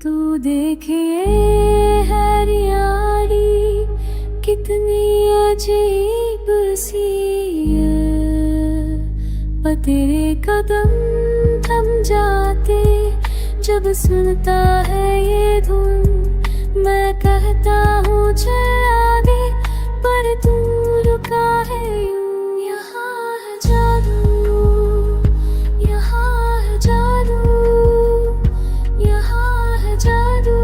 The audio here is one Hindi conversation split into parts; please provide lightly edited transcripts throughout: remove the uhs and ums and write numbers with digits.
तू देखिए हरियाली कितनी अजीब सी है, पर तेरे कदम थम जाते जब सुनता है ये धुन। मैं कहता हूँ चल आगे, पर तू रुका है यूं। यहाँ है जादू, यहाँ है जादू, यहाँ है जादू,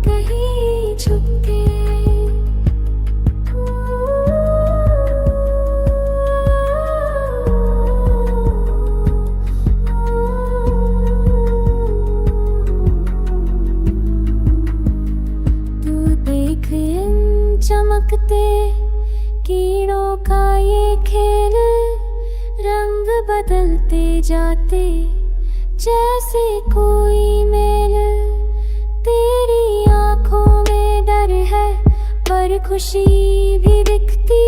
कहीं छुप के। तू देख इन चमकते कीड़ों का ये खेल, रंग बदलते जाते जैसे कोई मेल। तेरी आंखों में डर है पर खुशी भी दिखती।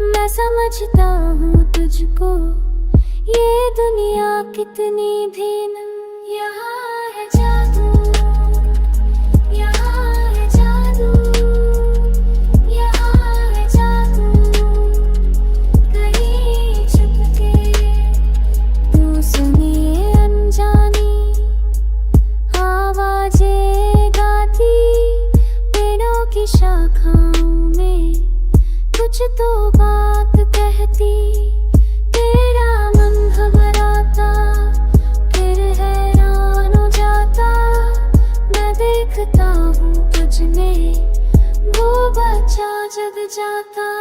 मैं समझता हूँ तुझको, ये दुनिया कितनी भिन्न। यहाँ है जादू, यहाँ है जादू, यहाँ है जादू, कहीं छुप के। तू सुनिए अनजानी आवाजें गाती पेड़ों की शाखाओं में, कुछ तो बात कहती। तेरा मन घबराता फिर हैरान हो जाता। मैं देखता हूँ तुझ में वो बच्चा जग जाता।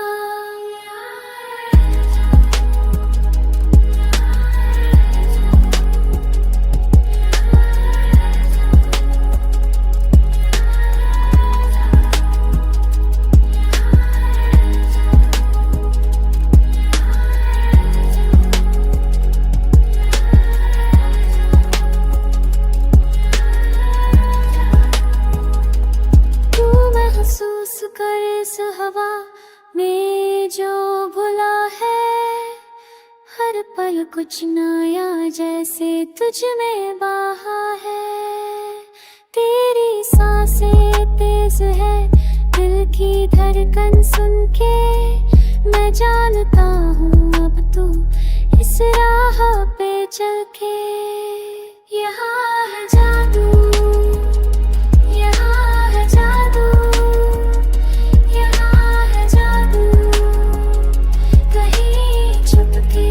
महसूस कर इस हवा में जो भुला है, हर पल कुछ नया जैसे तुझ में बहा है। तेरी सांसें तेज है दिल की धड़कन सुन के। मैं जानता हूँ अब तू इस राह पे चल के। यहाँ है जादू, यहाँ है जादू, यहाँ है जादू, कहीं छुप के।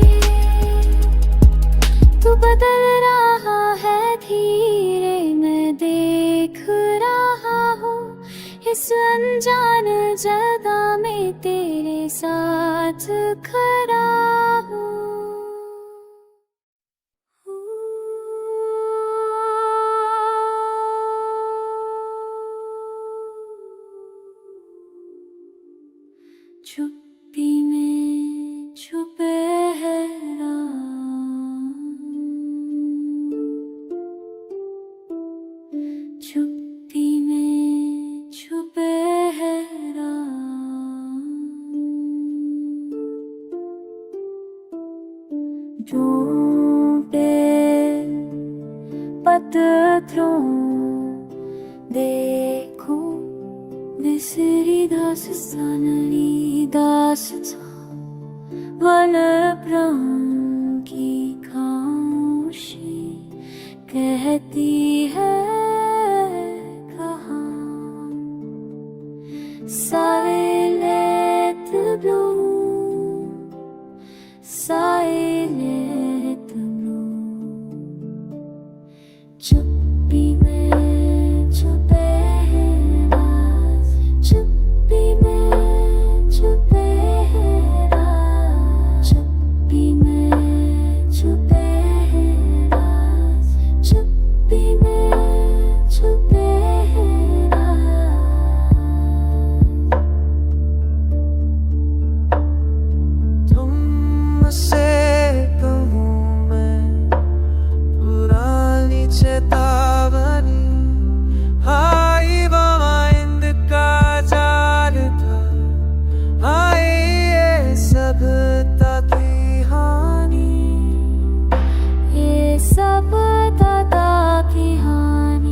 तू बदल रहा है धीरे, मैं देख रहा हूँ इस अनजान जगह में तेरे साथ खड़ा हूँ। चुप्पी में छुपे है राम, चुप्पी में छुपे है राम। ढूंढे पत्थरों देखो बिसरी दास्तानली दास्तां, वन प्राण की खामोशी कहती है कहाँ। Silent blue, silent blue, चुप्पी में छुपे हैं राज, चुप्पी में छुपे हैं राज, चुप्पी में छुपे हैं राज, चुप्पी में छुपे हैं राज। तुमसे कहूँ मैं पुरानी चेतावनी, हाय बाइंद का जाल था, हाय ये सब थी हानि, ये सब था की हानि।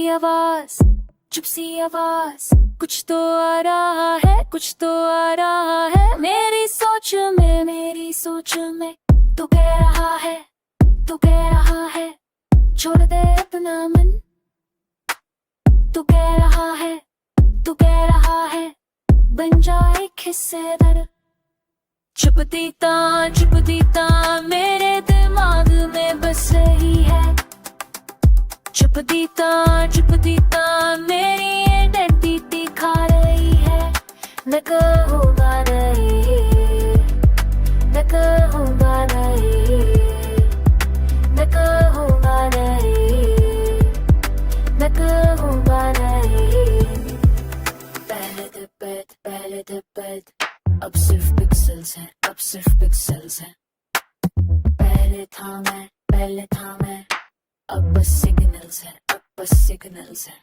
आवाज, चुप सी आवाज, कुछ तो आ रहा है, कुछ तो आ रहा है मेरी सोच में, मेरी सोच में। तू कह रहा है, तू कह रहा है, छोड़ दे अपना मन। तू कह रहा है, तू कह रहा है, बन जाए हिस्सेदार। चुपती ता मेरे दिमाग में बस रही है। चुपती ता मेरी आइडेंटिटी खा रही है। मैं कहूँगा नहीं, मैं कहूँगा नहीं, मैं कहूँगा नहीं, मैं कहूँगा नहीं। पहले धब्बत अब सिर्फ पिक्सेल्स हैं, अब सिर्फ पिक्सेल्स हैं। पहले था मैं, अब बस सिग्नल्स हैं, अब बस सिग्नल्स हैं।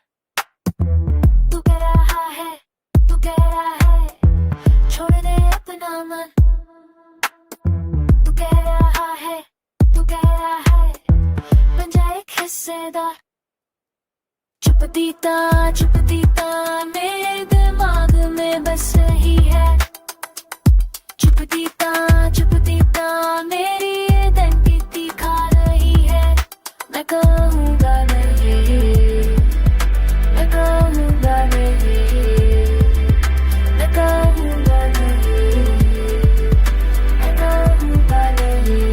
तू कह रहा है, तू कह रहा है, छोड़ दे अपना मन। तू कह रहा है, तू कह रहा है, बन जाए एक हिस्सेदार। चुपती ता मेरे दिमाग में बस रही है। चुपती ता मेरी आइडेंटिटी खा रही है। मैं कहूँगा नहीं, मैं कहूँगा नहीं, मैं कहूँगा नहीं, मैं कहूँगा नहीं।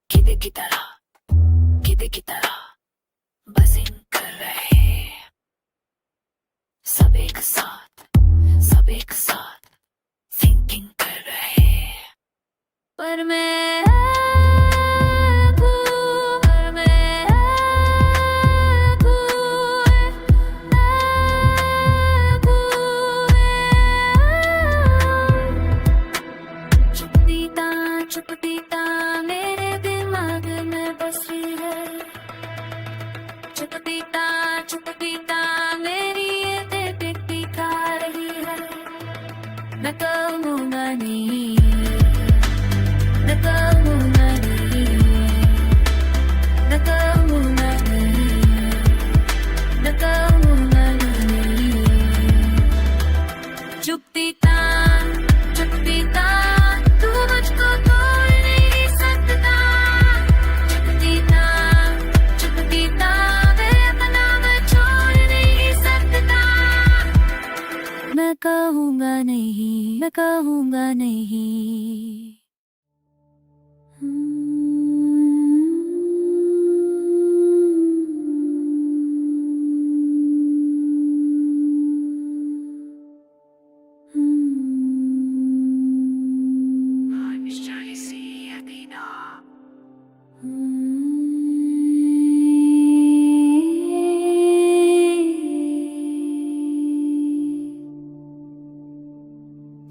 किदे की तरह बजिंग कर रहे, सब एक साथ थिंकिंग कर रहे। पर मैं चुपती ता मेरे दिमाग में बसी है। चुपती ता मेरी आइडेंटिटी खा रही है। मैं कहूँगा नहीं, मैं कहूँगा नहीं, मैं कहूँगा नहीं, मैं कहूँगा नहीं। चुपती ता तू मुझको तोड़ नहीं सकता। चुपती ता मैं अपना मैं छोड़ नहीं सकता। मैं कहूँगा नहीं, मैं कहूँगा नहीं।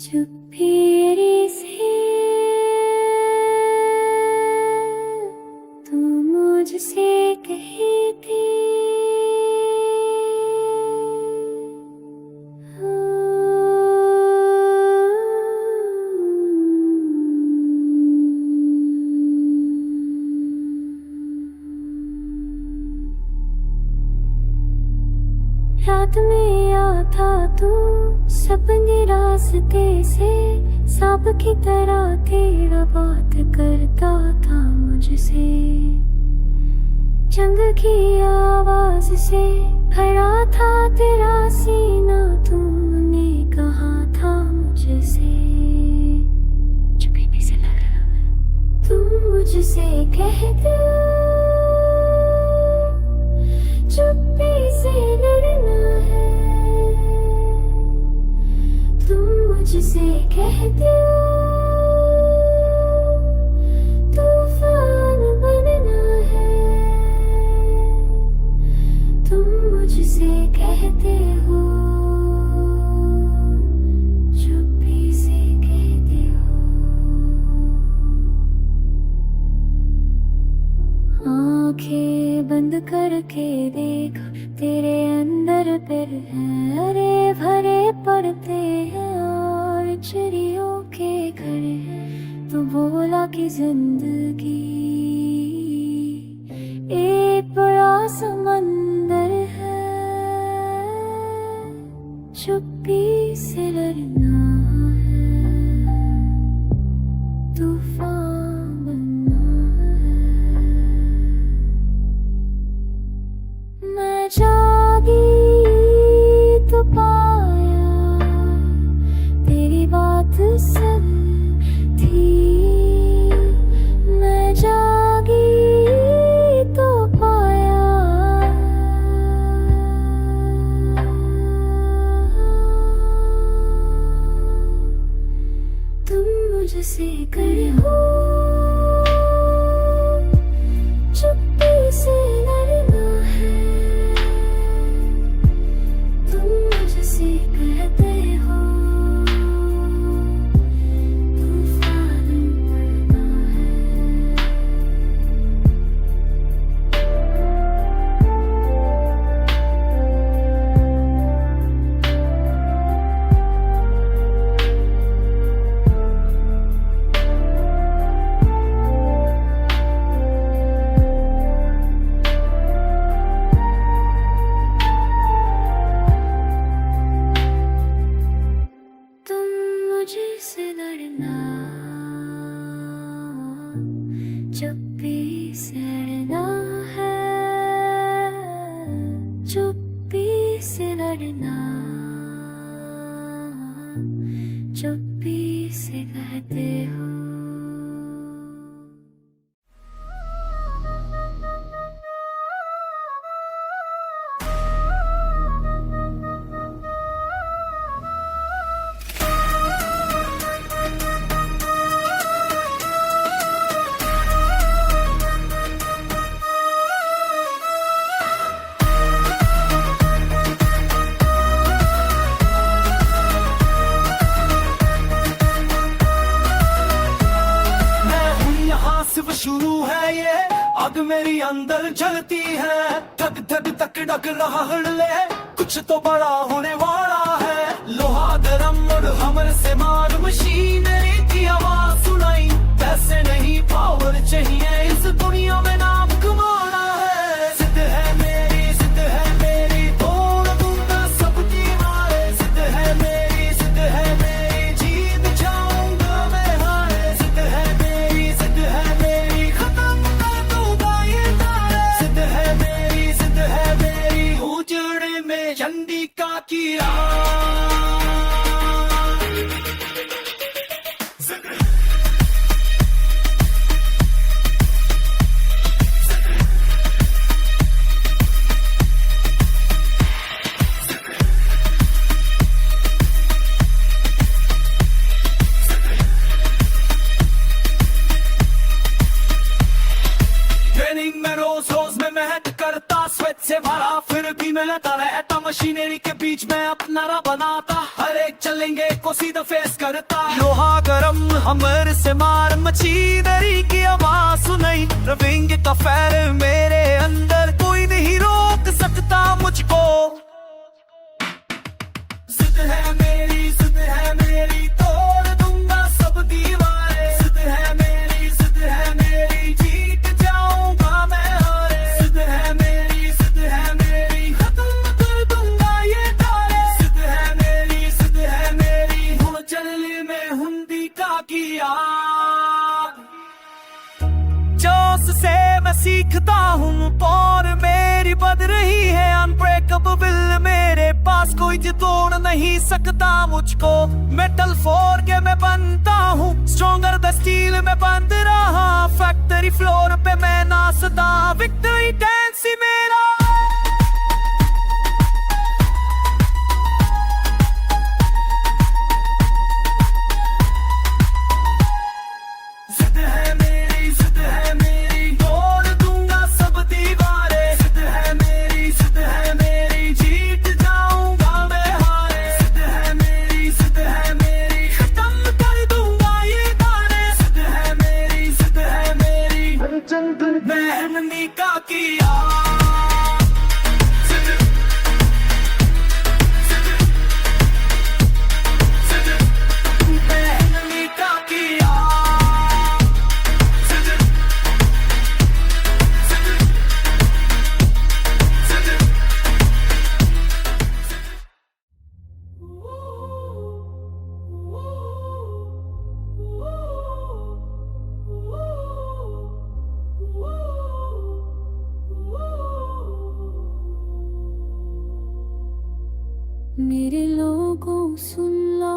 चुप्पी से तू मुझसे कहती रात में आता तू सपने रास्ते से, सांप की तरह तेरा बात करता था मुझसे। जंग की आवाज से भरा था तेरा सीना, तूने कहा था मुझसे। चुप्पी में से लग रहा है तुम मुझसे कहते हो, चुप्पी से लड़ना है। तुम मुझसे कहते हो, तूफान बनना है। तुम मुझसे कहते हो, चुप्पी से कहते हो। आंखें बंद करके देख, तेरे अंदर दर पर हैं, हरे भरे पड़ते हैं और चिड़ियों के घर हैं। तो बोला कि जिंदगी एक बड़ा समंदर है, चुप्पी से लड़ना है, तूफान बनना है। मैं जागी तो पाया तेरी बात सब थी, मैं जागी तो पाया तुम मुझसे करे हो, चुप्पी से लड़ना है, तुम मुझसे कहते हो, तूफान पड़ना है। तुम मुझसे लड़ना, चुप्पी से लड़ना है, चुप्पी से लड़ना, चुप्पी से कहते हो। सिर्फ शुरू है ये, आग मेरी अंदर जलती है, धक धक तक डक रहा हड़ले, कुछ तो बड़ा होने वाला है। लोहा गरम और हमर से मार, मशीनरी की आवाज सुनाई, पैसे नहीं पावर चाहिए, इस दुनिया में नाम कमाना है। जिद है मेरी, तोड़ दूंगा सब दीवारें, जिद है मेरी, जीत जाऊंगा मैं हारे। जिद है मेरी, खत्म कर दूंगा ये तारे। जिद है मेरी, उजड़े में झंडी का कीड़ा। ट्रेनिंग में रोज में मेहनत करता, स्वेट से भरा फिर भी मिलता रहता, मशीनरी के बीच में अपना राह बनाता, हर एक चलेंगे को सीधा फेस करता। लोहा गरम हमर से मार, मशीनरी की आवाज सुनाई, रविंग का फैर मेरे अंदर, कोई नहीं रोक सकता मुझको। जिद है मेरी, तोड़ दूंगा सब दीवारें। जिद है मेरी, जीत जाऊंगा मैं हारे। जिद है मेरी, खत्म कर दूंगा ये तारे। जिद है मेरी, वो जलने में हुंडी का किया। जोश से मैं सीखता हूँ, और मेरी बद रही है अनब्रेकेबल, मेरे पास कोई तोड़ नहीं सकता मुझको। मेटल फोर के मैं बनता हूँ, स्ट्रॉन्गर द स्टील में बंद रहा, फैक्ट्री फ्लोर पे मैं नाचता, विक्ट्री डांस ही मेरा। जिद है मेरी, तोड़ दूंगा सब दीवारें। जिद है मेरी, जीत जाऊंगा मैं हारे। जिद है मेरी, खत्म कर दूंगा ये तारे। जिद है मेरी, चंद मेहनती का किया। मेरे लोगों सुन लो,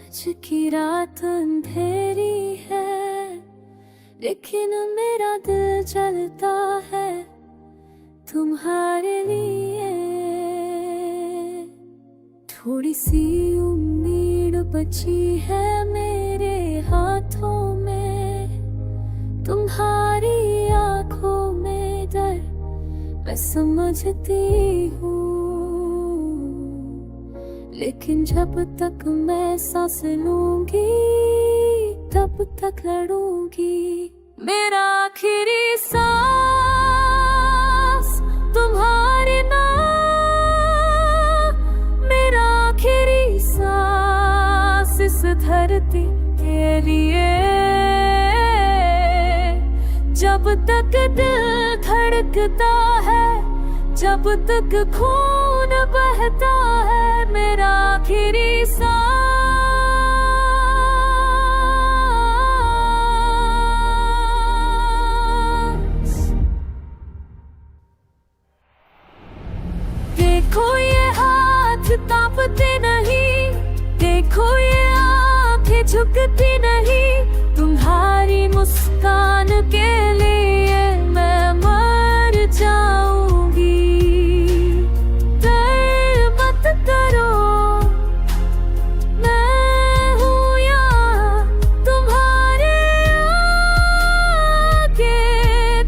आज की रात अंधेरी है, लेकिन मेरा दिल जलता है तुम्हारे लिए। थोड़ी सी उम्मीद बची है मेरे हाथों में, तुम्हारी आंखों में डर मैं समझती हूँ, लेकिन जब तक मैं सांस लूंगी तब तक लड़ूंगी। मेरा आखिरी सांस तुम्हारे नाम, मेरा आखिरी सांस इस धरती के लिए। जब तक दिल धड़कता है, जब तक खून बहता है, मेरा आखिरी सांस। देखो ये हाथ कांपते नहीं, देखो ये आंखें झुकती नहीं, तुम्हारी मुस्कान के लिए मैं मर जाऊंगी। डर मत करो, मैं हूँ यहाँ तुम्हारे आगे,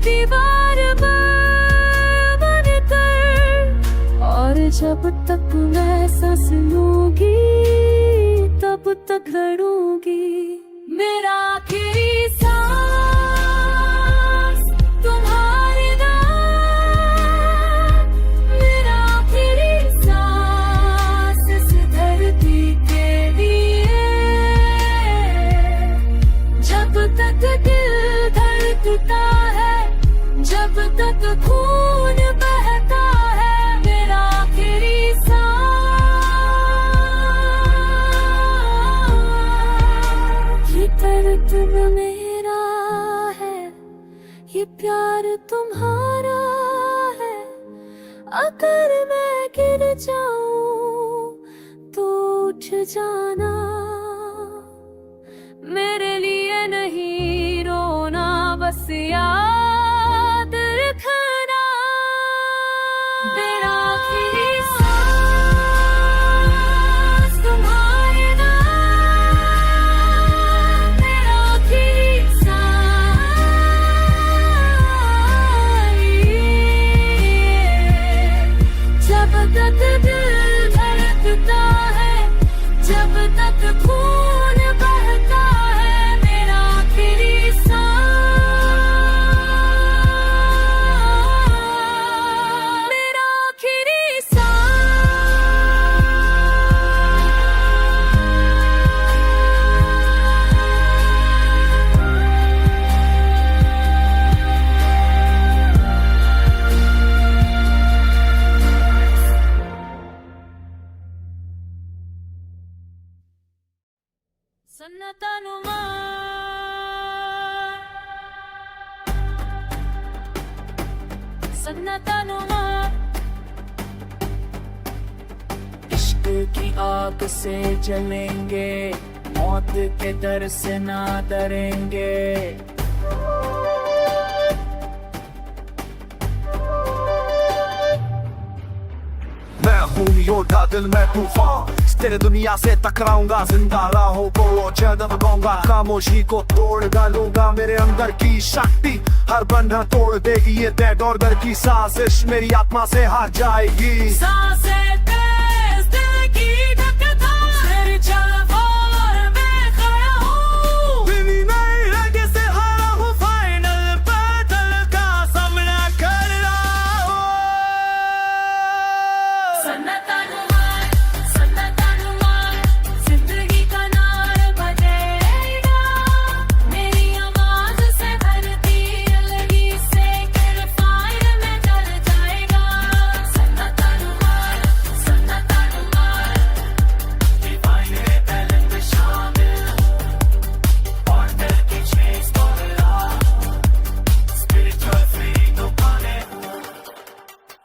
दीवार बनकर। और जब तक मैं सांस लूंगी तब तक लड़ूंगी। मेरा आखिरी सांस तुम्हारे नाम, मेरा आखिरी सांस इस धरती के लिए। जब तक दिल धड़कता है, जब तक खून बहता है, मेरा आखिरी सांस। ये दर्द मेरा है, ये प्यार तुम्हारा है। अगर मैं गिर जाऊं तो उठ जाना, मेरे लिए नहीं रोना, बस याद रखना। मेरा आखिरी सांस तुम्हारे नाम, मेरा आखिरी सांस। जब तक दिल धड़कता है, जब तक खून बहता है, मेरा आखिरी सांस। मेरा आखिरी सन्नतनुमा। इश्क की आग से जलेंगे, मौत के डर से ना डरेंगे। मैं हूँ योद्धा, दिल में तूफान, तेरे दुनिया से टकराऊंगा, जिंदा राहों को जड़ दबाऊंगा, खामोशी को तोड़ डालूंगा। मेरे अंदर की शक्ति हर बंधन तोड़ देगी, ये डर और डर की साजिश मेरी आत्मा से हार जाएगी। सांसें तेज, दिल की धड़कन, मेरी तलवार में खड़ा हूँ। बिनी नई लगे से हारा हूँ, फाइनल बैटल का सामना कर रहा हूँ। सन्नतनुमा, सन्नतनुमा, जिंदगी का नार बजेगा, मेरी आवाज से धरती अलगी से फायर में जल जाएगा। सन्नतनुमा,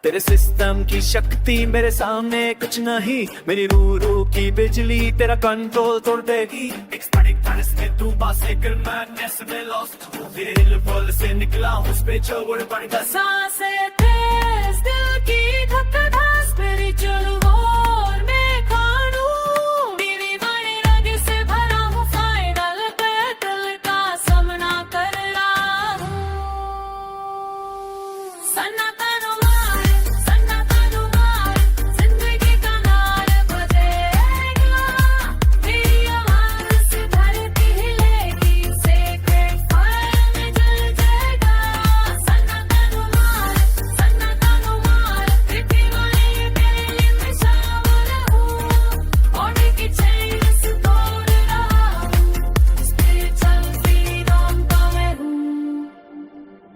तेरे सिस्टम की शक्ति मेरे सामने कुछ नहीं, मेरी रूह की बिजली तेरा कंट्रोल तोड़ देगी। एक्सपर्ट टाइम्स में तू बातें कर, मैडनेस में लॉस्ट हूँ, दिल बोल से निकला हूँ, उस पे छोड़ पड़ेगा। सांसें तेज दिल की धड़कन, स्पिरिचुअल वॉर में खानू, दीवी बड़ी रग से भरा हूँ, फाइनल पे दिल का सामना कर रहा हूँ। सन्नाटा जिंदगी का नार बजेगा, मेरी आवाज से धरती हिलेगी, सेक्रेट फायर में जल जाएगा। सन्नाटा पृथ्वी वाली तेरे लिए मैं शामिल हूँ, बॉडी की चेन से तोड़ रहा हूँ, स्पिरिचुअल फ्रीडम का मैं हूँ।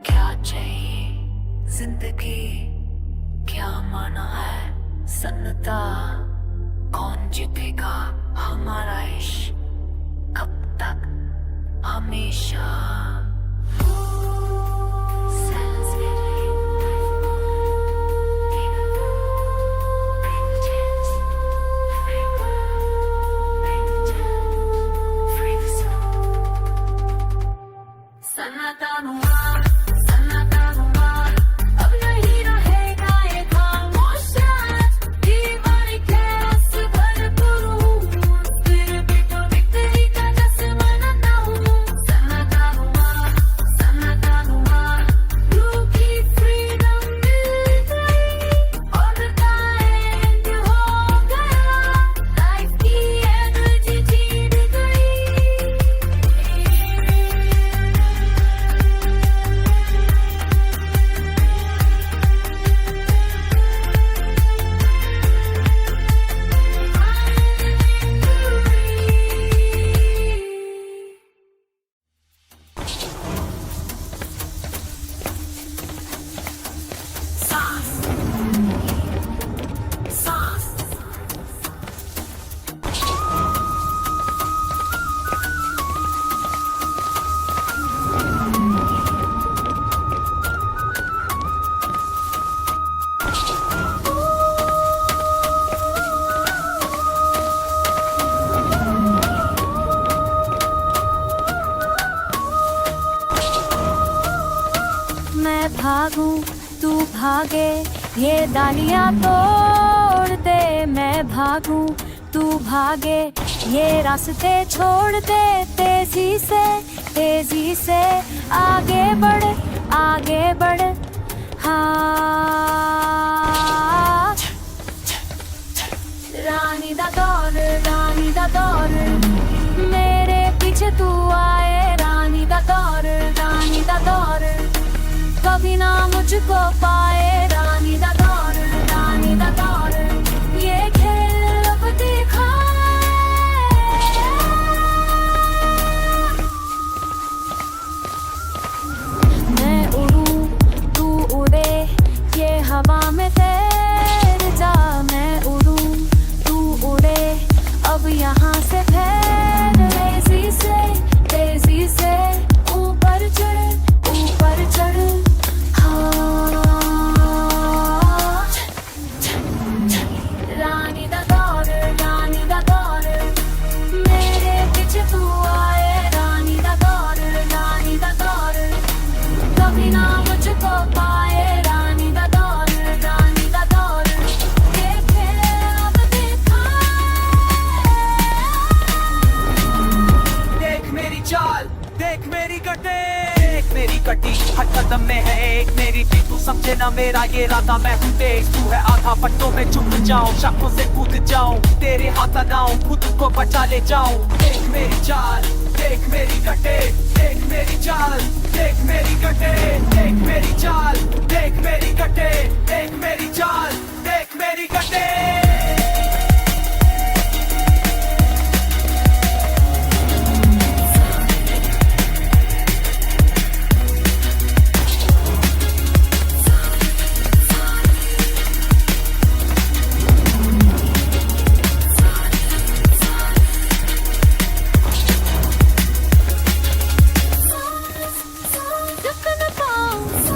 क्या चाहिए जिंदगी, क्या माना है सन्नता, कौन जीतेगा हमारा इश्क, कब तक, हमेशा। अब नहीं रहेगा ये खामोश रात, दीवानी कैस भरपूर हूँ, फिर भी तो विक्ट्री का जश्न मनाता हूँ। सन्नाटा हुआ, रूह की फ्रीडम मिल गई, और का एंड हो गया, लाइफ की एनर्जी जीत गई। मैं भागूं तू भागे, ये डालियां तोड़ दे, मैं भागूं तू भागे, ये रास्ते छोड़ दे, तेजी से आगे बढ़, हाँ। रानी दा दौर, मेरे पीछे तू आए, रानी दा दौर, कभी ना मुझको पाए, रानी दा दौर, ये खेल अब दिखा। मैं उड़ूं तू उड़े, ये हवा में तैर जा, मैं उड़ूं तू उड़े, अब यहाँ से फैल, तेजी से ऊपर चढ़, हाँ। रानी दा दौर, मेरे पीछे तू आए, रानी दा दौर, कभी ना मुझको पाए, रानी दा दौर, देखे अब देखा। देख मेरी चाल, देख मेरी गटे, देख मेरी कटी हर कदम में है एक मेरी थी, तू समझे ना मेरा ये इरादा, मैं हूँ तेज, तू है आधा, पट्टों में चुप जाऊं, शक्कों से कूद जाऊं, तेरे हाथ आऊं, खुद को बचा ले जाऊं। देख मेरी चाल, देख मेरी गटे, देख मेरी चाल, देख मेरी गटे, देख मेरी चाल, देख मेरी गटे, देख मेरी चाल, देख मेरी गटे। Look in the bones.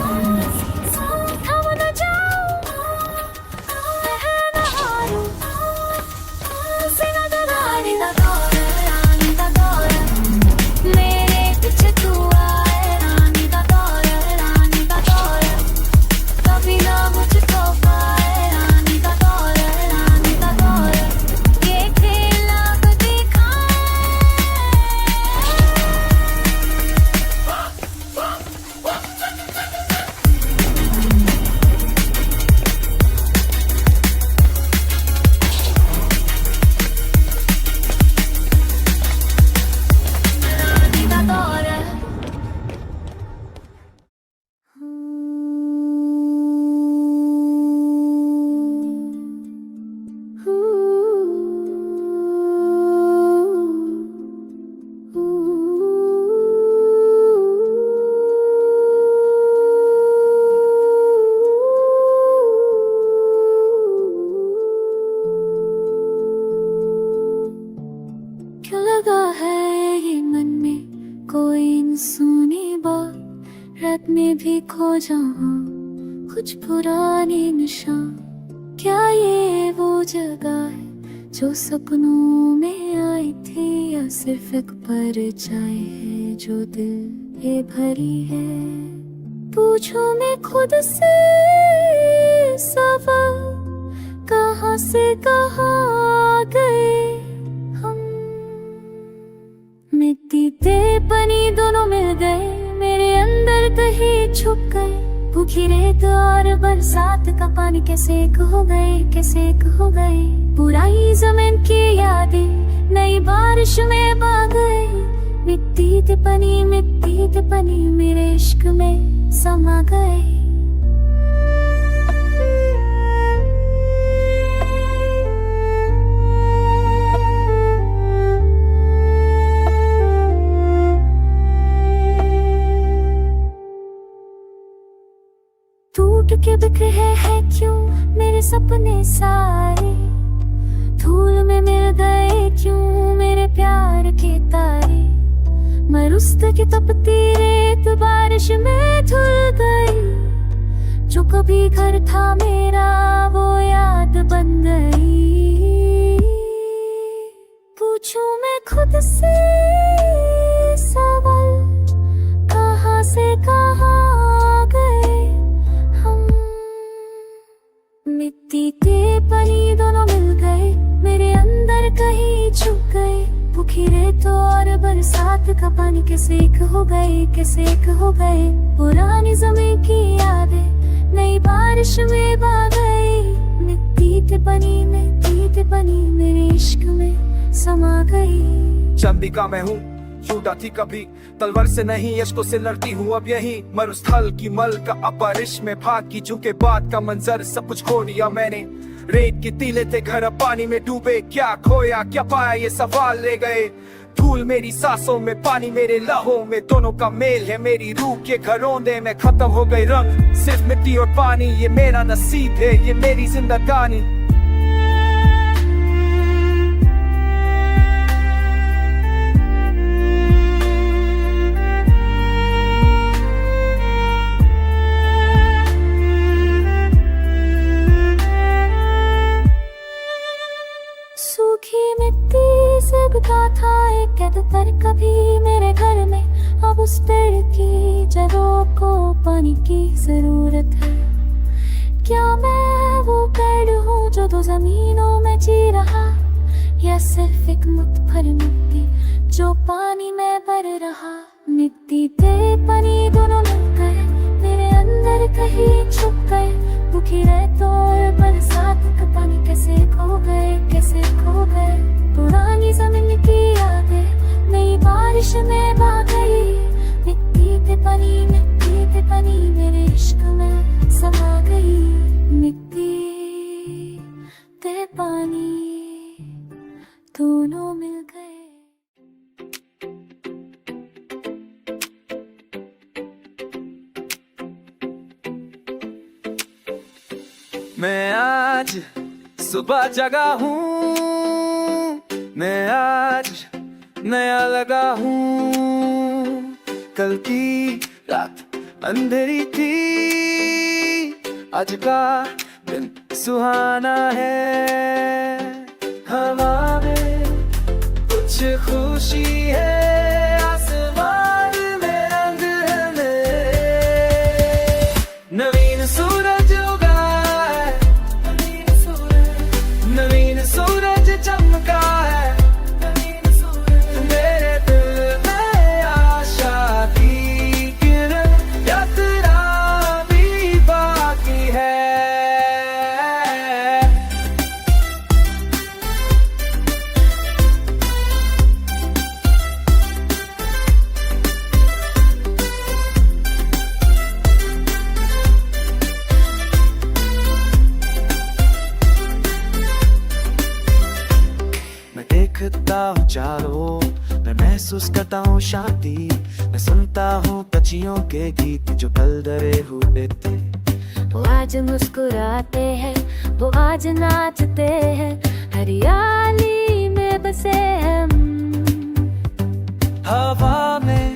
खो जाऊं कुछ पुराने निशान। क्या ये वो जगह है जो सपनों में आई थी, या सिर्फ एक परछाई है जो दिल ये भरी है। पूछूं मैं खुद से सवाल, कहाँ से कहाँ गए हम। मिट्टी ते पानी दोनों मिल गए, मेरे अंदर कहीं छुप गए। भूखी रेत और बरसात का पानी कैसे एक हो गए, कैसे एक हो गए। पुरानी जमीन की यादें नई बारिश में बह गए। मिट्टी ते पानी मेरे इश्क में समा गए। टूट के बिखरे हैं क्यों मेरे सपने सारे, धूल में मिल गए क्यों मेरे प्यार के तारे। मरुस्त की तपती रेत बारिश में धुल गई, जो कभी घर था मेरा वो याद बन गई। पूछूं मैं खुद से सवाल, कहाँ से कहाँ गए हम। मिट्टी ते पानी दोनों मिल गए, मेरे अंदर कहीं छुप गए। भूखी रेत और बरसात का पानी कैसे एक हो गए, कैसे एक हो गए। पुरानी जमीन की यादें नई बारिश में बह गई। मिट्टी ते पानी मेरे इश्क में समा गई। चंदिका मैं हूँ, छूटा थी कभी तलवार से नहीं, अश्कों से लड़ती हूँ अब यही। मरुस्थल की मल का अब बारिश में भाग की झुके बाद का मंजर, सब कुछ खो दिया मैंने। रेत के टीले थे घर पानी में डूबे, क्या खोया क्या पाया ये सवाल ले गए। धूल मेरी सांसों में, पानी मेरे लहू में, दोनों का मेल है मेरी रूह के घरोंदे में। खत्म हो गई रंग सिर्फ मिट्टी और पानी, ये मेरा नसीब है ये मेरी जिंदगानी। सूखी मिट्टी सबका था एक कैद पर कभी मेरे घर में। अब उस पेड़ की जड़ों को पानी की जरूरत है। क्या मैं वो पेड़ हूँ जो दो जमीनों में जी रहा, या सिर्फ एक मुट्ठी मिट्टी जो पानी में भर रहा। मिट्टी ते पानी दोनों मिल गए, मेरे अंदर कहीं छुप गए। भूखी रेत और बरसात का पानी कैसे खो गए, कैसे खो गए। पुरानी जमीन की यादें नई बारिश में बह गई। मिट्टी ते पानी मेरे इश्क में समा गई। मिट्टी ते पानी दोनों मिल गए। मैं आज सुबह जगा हूँ, मैं आज नया लगा हूँ। कल की रात अंधेरी थी, आज का दिन सुहाना है। हवा में कुछ खुशी है, आसमान में रंग है। नवीन सूरज उगा है, नवीन सूरज चमका है। मेरे दिल में आशा की किरण, यात्रा भी बाकी है। मैं देखता हूँ चारों, मैं महसूस करता हूँ शांति। मैं सुनता हूँ पक्षियों के गीत जो कल डरे हुए थे। वो आज मुस्कुराते हैं, वो आज नाचते हैं। हरियाली में बसे हम। हवा में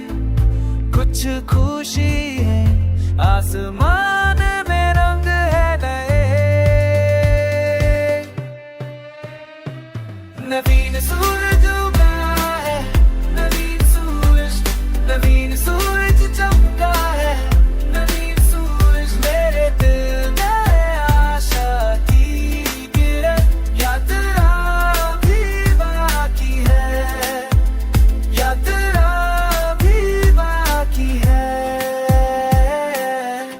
कुछ खुशी है, आसमान में रंग है नए, नवीन सूरज उगा है, नवीन सूरज चमका है, नवीन सूरज मेरे दिल में आशा की किरण, यात्रा भी बाकी है, यात्रा भी बाकी है।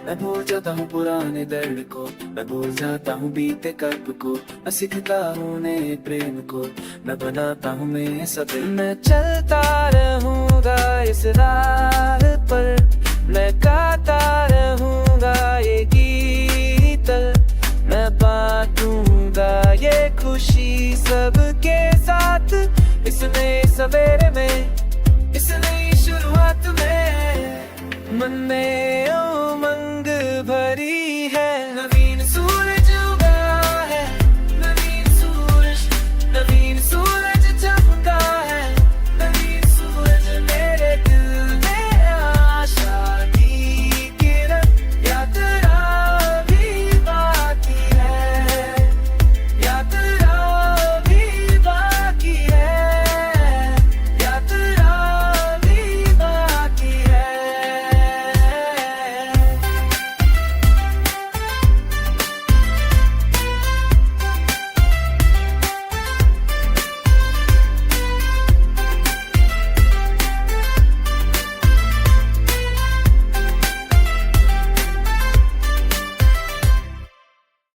मैं भूल जाता हूँ पुराने दर्द को, मैं भूल जाता हूँ बीते कर्ब को, मैं सीखता हूँ नए प्रेम को, मैं बनाता हूँ मैं सभी। मैं चलता रहूँगा इस राह पर, मैं गाता रहूँगा ये गीत, मैं बांटूंगा ये खुशी सबके साथ, इस नए सवेरे में